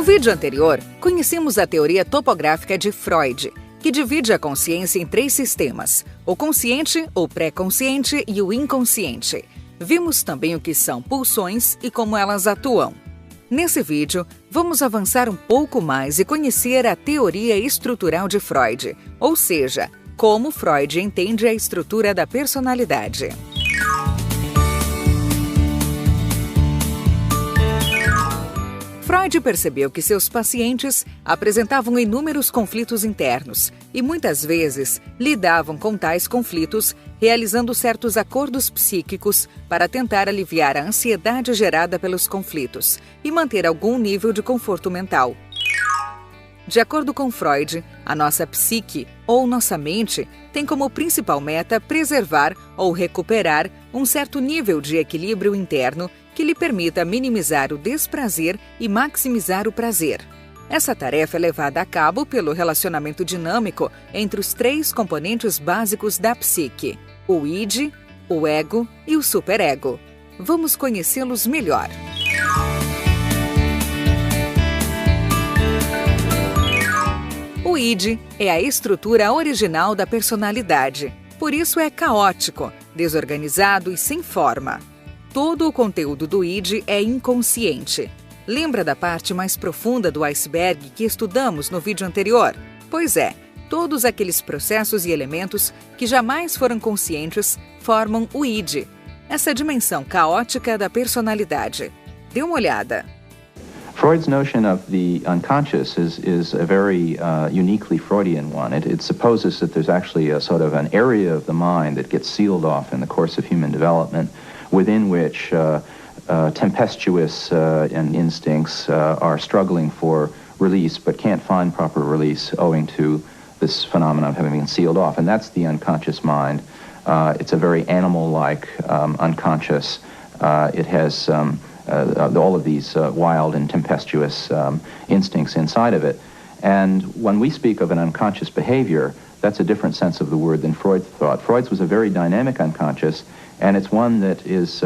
vídeo anterior, conhecemos a teoria topográfica de Freud, que divide a consciência em 3 sistemas: o consciente, o pré-consciente e o inconsciente. Vimos também o que são pulsões e como elas atuam. Nesse vídeo, vamos avançar um pouco mais e conhecer a teoria estrutural de Freud, ou seja, como Freud entende a estrutura da personalidade. Freud percebeu que seus pacientes apresentavam inúmeros conflitos internos e muitas vezes lidavam com tais conflitos realizando certos acordos psíquicos para tentar aliviar a ansiedade gerada pelos conflitos e manter algum nível de conforto mental. De acordo com Freud, a nossa psique ou nossa mente tem como principal meta preservar ou recuperar um certo nível de equilíbrio interno que lhe permita minimizar o desprazer e maximizar o prazer. Essa tarefa é levada a cabo pelo relacionamento dinâmico entre os 3 componentes básicos da psique: o id, o ego e o superego. Vamos conhecê-los melhor. O id é a estrutura original da personalidade, por isso é caótico, desorganizado e sem forma. Todo o conteúdo do id é inconsciente. Lembra da parte mais profunda do iceberg que estudamos no vídeo anterior? Pois é, todos aqueles processos e elementos que jamais foram conscientes formam o id, essa dimensão caótica da personalidade. Dê uma olhada. Freud's notion of the unconscious is a very uniquely Freudian one. It supposes that there's actually a sort of an area of the mind that gets sealed off in the course of human development, within which tempestuous instincts are struggling for release but can't find proper release owing to this phenomenon of having been sealed off. And that's the unconscious mind. It's a very animal-like unconscious. It has all of these wild and tempestuous instincts inside of it. And when we speak of an unconscious behavior, that's a different sense of the word than Freud thought. Freud's was a very dynamic unconscious, and it's one that is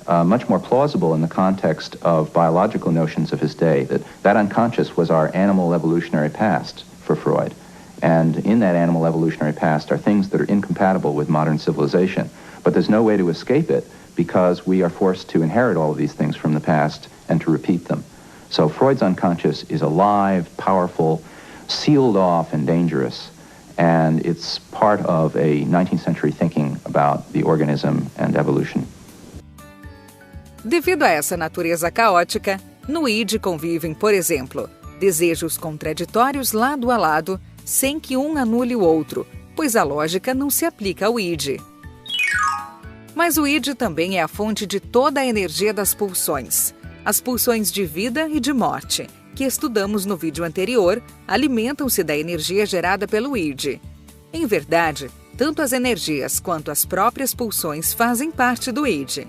much more plausible in the context of biological notions of his day, that unconscious was our animal evolutionary past for Freud. And in that animal evolutionary past are things that are incompatible with modern civilization. But there's no way to escape it because we are forced to inherit all of these things from the past and to repeat them. So Freud's unconscious is alive, powerful, sealed off, and dangerous. And it's part of a 19th century thinking about the organism and evolution. Devido a essa natureza caótica, no id convivem, por exemplo, desejos contraditórios lado a lado, sem que um anule o outro, pois a lógica não se aplica ao id. Mas o id também é a fonte de toda a energia das pulsões. As pulsões de vida e de morte, que estudamos no vídeo anterior, alimentam-se da energia gerada pelo id. Em verdade, tanto as energias quanto as próprias pulsões fazem parte do id.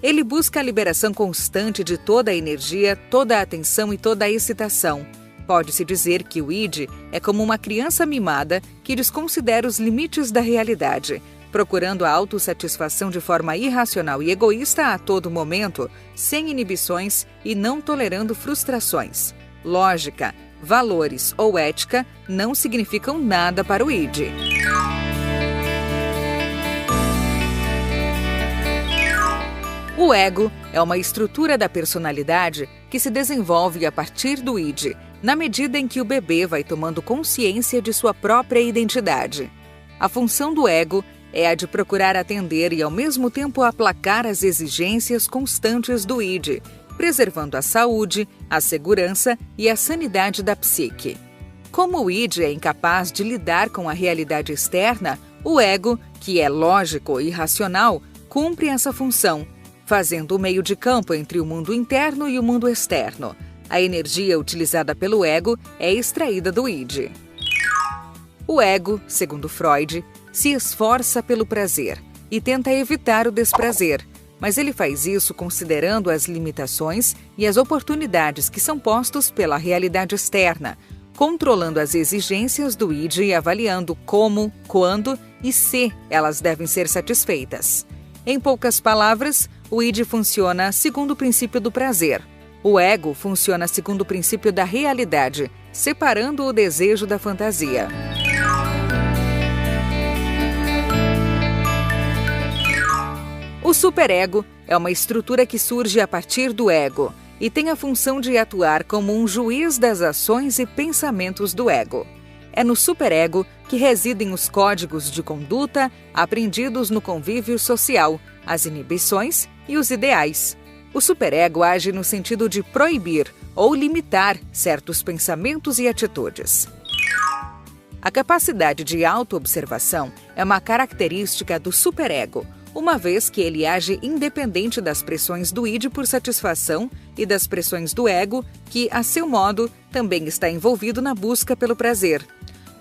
Ele busca a liberação constante de toda a energia, toda a atenção e toda a excitação. Pode-se dizer que o id é como uma criança mimada que desconsidera os limites da realidade, procurando a autossatisfação de forma irracional e egoísta a todo momento, sem inibições e não tolerando frustrações. Lógica, valores ou ética não significam nada para o id. O ego é uma estrutura da personalidade que se desenvolve a partir do id, na medida em que o bebê vai tomando consciência de sua própria identidade. A função do ego é a de procurar atender e ao mesmo tempo aplacar as exigências constantes do id, preservando a saúde, a segurança e a sanidade da psique. Como o id é incapaz de lidar com a realidade externa, o ego, que é lógico e racional, cumpre essa função, fazendo o meio de campo entre o mundo interno e o mundo externo. A energia utilizada pelo ego é extraída do id. O ego, segundo Freud, se esforça pelo prazer e tenta evitar o desprazer, mas ele faz isso considerando as limitações e as oportunidades que são postos pela realidade externa, controlando as exigências do id e avaliando como, quando e se elas devem ser satisfeitas. Em poucas palavras, o id funciona segundo o princípio do prazer. O ego funciona segundo o princípio da realidade, separando o desejo da fantasia. O superego é uma estrutura que surge a partir do ego e tem a função de atuar como um juiz das ações e pensamentos do ego. É no superego que residem os códigos de conduta aprendidos no convívio social, as inibições e os ideais. O superego age no sentido de proibir ou limitar certos pensamentos e atitudes. A capacidade de autoobservação é uma característica do superego, uma vez que ele age independente das pressões do id por satisfação e das pressões do ego, que, a seu modo, também está envolvido na busca pelo prazer.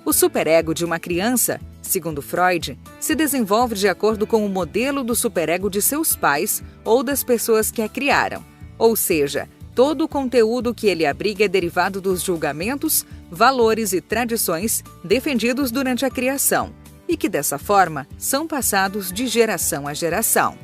O superego de uma criança, segundo Freud, se desenvolve de acordo com o modelo do superego de seus pais ou das pessoas que a criaram. Ou seja, todo o conteúdo que ele abriga é derivado dos julgamentos, valores e tradições defendidos durante a criação, e que, dessa forma, são passados de geração a geração.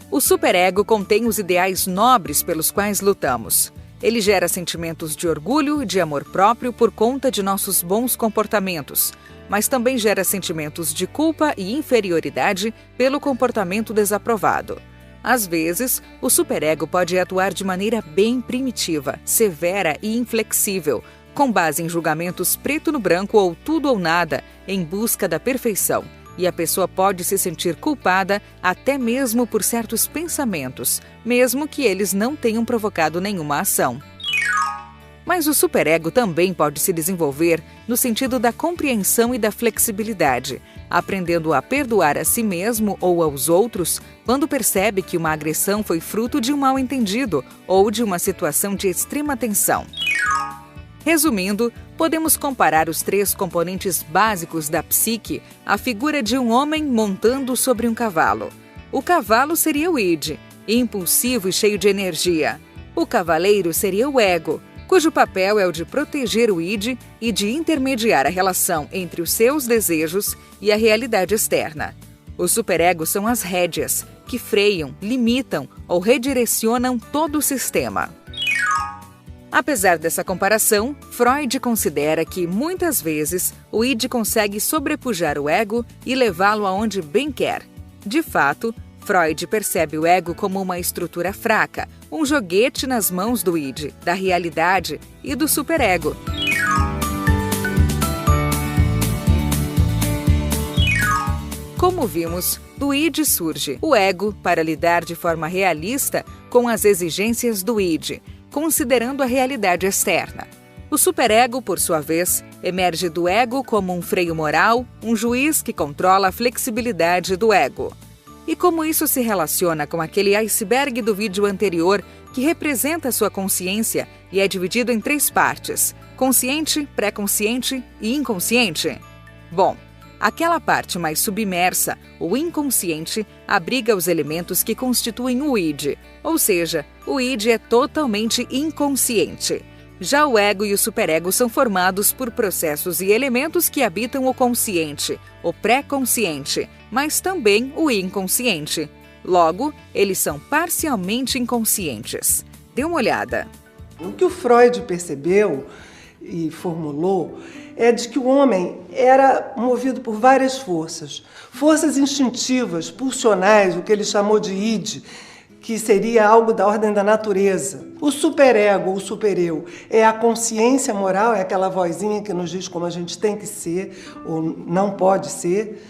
O superego contém os ideais nobres pelos quais lutamos. Ele gera sentimentos de orgulho e de amor próprio por conta de nossos bons comportamentos, mas também gera sentimentos de culpa e inferioridade pelo comportamento desaprovado. Às vezes, o superego pode atuar de maneira bem primitiva, severa e inflexível, com base em julgamentos preto no branco ou tudo ou nada, em busca da perfeição. E a pessoa pode se sentir culpada até mesmo por certos pensamentos, mesmo que eles não tenham provocado nenhuma ação. Mas o superego também pode se desenvolver no sentido da compreensão e da flexibilidade, aprendendo a perdoar a si mesmo ou aos outros quando percebe que uma agressão foi fruto de um mal-entendido ou de uma situação de extrema tensão. Resumindo, podemos comparar os 3 componentes básicos da psique à figura de um homem montando sobre um cavalo. O cavalo seria o id, impulsivo e cheio de energia. O cavaleiro seria o ego, cujo papel é o de proteger o id e de intermediar a relação entre os seus desejos e a realidade externa. Os superegos são as rédeas, que freiam, limitam ou redirecionam todo o sistema. Apesar dessa comparação, Freud considera que, muitas vezes, o id consegue sobrepujar o ego e levá-lo aonde bem quer. De fato, Freud percebe o ego como uma estrutura fraca, um joguete nas mãos do id, da realidade e do superego. Como vimos, do id surge o ego para lidar de forma realista com as exigências do id, considerando a realidade externa. O superego, por sua vez, emerge do ego como um freio moral, um juiz que controla a flexibilidade do ego. E como isso se relaciona com aquele iceberg do vídeo anterior que representa sua consciência e é dividido em 3 partes: consciente, pré-consciente e inconsciente? Bom, aquela parte mais submersa, o inconsciente, abriga os elementos que constituem o id, ou seja, o id é totalmente inconsciente. Já o ego e o superego são formados por processos e elementos que habitam o consciente, o pré-consciente, mas também o inconsciente. Logo, eles são parcialmente inconscientes. Dê uma olhada. O que o Freud percebeu e formulou é de que o homem era movido por várias forças instintivas, pulsionais, o que ele chamou de id, que seria algo da ordem da natureza. O superego, ou supereu, é a consciência moral, é aquela vozinha que nos diz como a gente tem que ser ou não pode ser.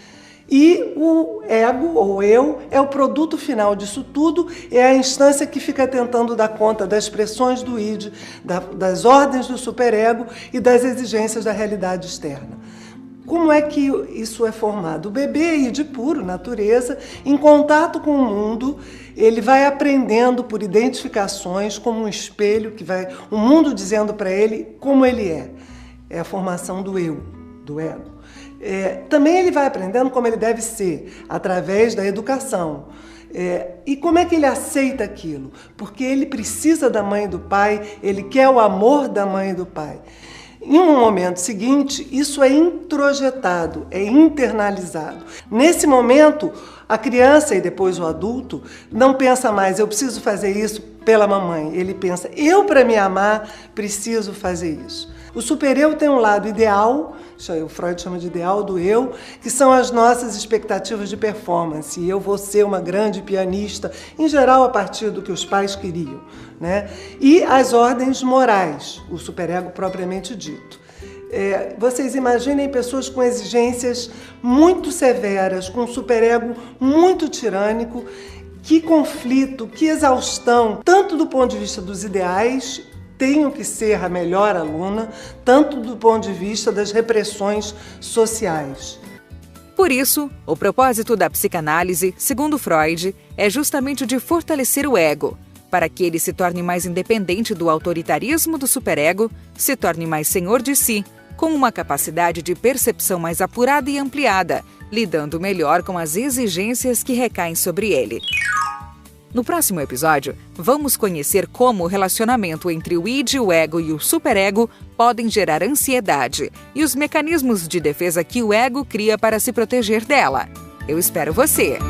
E o ego, ou eu, é o produto final disso tudo, é a instância que fica tentando dar conta das pressões do id, das ordens do superego e das exigências da realidade externa. Como é que isso é formado? O bebê, id puro, natureza, em contato com o mundo, ele vai aprendendo por identificações, como um espelho, que vai o mundo dizendo para ele como ele é. É a formação do eu, do ego. Também ele vai aprendendo como ele deve ser, através da educação. E como é que ele aceita aquilo? Porque ele precisa da mãe e do pai, ele quer o amor da mãe e do pai. Em um momento seguinte, isso é introjetado, é internalizado. Nesse momento, a criança e depois o adulto não pensa mais, eu preciso fazer isso pela mamãe. Ele pensa, eu para me amar preciso fazer isso. O supereu tem um lado ideal, o Freud chama de ideal do eu, que são as nossas expectativas de performance. Eu vou ser uma grande pianista, em geral a partir do que os pais queriam, né? E as ordens morais, o superego propriamente dito. Vocês imaginem pessoas com exigências muito severas, com um superego muito tirânico. Que conflito, que exaustão, tanto do ponto de vista dos ideais, tenho que ser a melhor aluna, tanto do ponto de vista das repressões sociais. Por isso, o propósito da psicanálise, segundo Freud, é justamente o de fortalecer o ego, para que ele se torne mais independente do autoritarismo do superego, se torne mais senhor de si, com uma capacidade de percepção mais apurada e ampliada, lidando melhor com as exigências que recaem sobre ele. No próximo episódio, vamos conhecer como o relacionamento entre o id, o ego e o superego podem gerar ansiedade e os mecanismos de defesa que o ego cria para se proteger dela. Eu espero você!